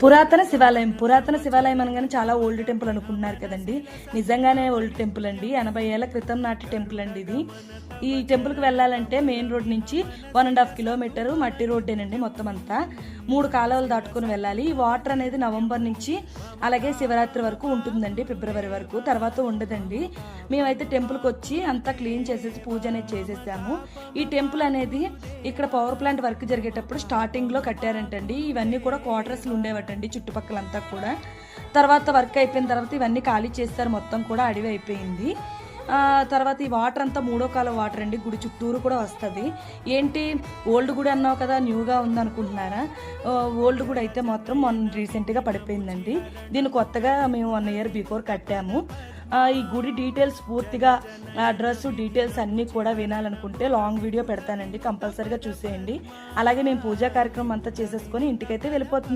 పురాతన శివాలయం అనగానే చాలా ఓల్డ్ టెంపుల్ అనుకుంటున్నారు కదండి. నిజంగానే ఓల్డ్ టెంపుల్ అండి. 80 ఏళ్ల క్రితం నాటి టెంపుల్ అండి ఇది. ఈ టెంపుల్కి వెళ్ళాలంటే మెయిన్ రోడ్ నుంచి 1.5 కిలోమీటర్ మట్టి రోడ్డేనండి మొత్తం అంతా. 3 కాలువలు దాటుకొని వెళ్ళాలి. ఈ వాటర్ అనేది నవంబర్ నుంచి అలాగే శివరాత్రి వరకు ఉంటుందండి, ఫిబ్రవరి వరకు. తర్వాత ఉండదండి. మేమైతే టెంపుల్కి వచ్చి అంతా క్లీన్ చేసేసి పూజ అనేది చేసేసాము. ఈ టెంపుల్ అనేది ఇక్కడ పవర్ ప్లాంట్ వర్క్ జరిగేటప్పుడు స్టార్టింగ్లో కట్టారంటండి. ఇవన్నీ కూడా క్వార్టర్స్లు ఉండేవటండి చుట్టుపక్కలంతా కూడా. తర్వాత వర్క్ అయిపోయిన తర్వాత ఇవన్నీ ఖాళీ చేస్తారు, మొత్తం కూడా అడవి అయిపోయింది. తర్వాత ఈ వాటర్ అంతా 3వ కాలం వాటర్ అండి. గుడి చుట్టూరు కూడా వస్తుంది. ఏంటి ఓల్డ్ గుడి అన్నావు కదా, న్యూగా ఉందనుకుంటున్నారా? ఓల్డ్ గుడి అయితే మాత్రం మొన్న రీసెంట్గా పడిపోయిందండి. దీన్ని కొత్తగా మేము 1 ఇయర్ బిఫోర్ కట్టాము. ఈ గుడి డీటెయిల్స్ పూర్తిగా అడ్రస్ డీటెయిల్స్ అన్నీ కూడా వినాలనుకుంటే లాంగ్ వీడియో పెడతానండి, కంపల్సరీగా చూసేయండి. అలాగే నేను పూజా కార్యక్రమం అంతా చేసేసుకొని ఇంటికైతే వెళ్ళిపోతుంది.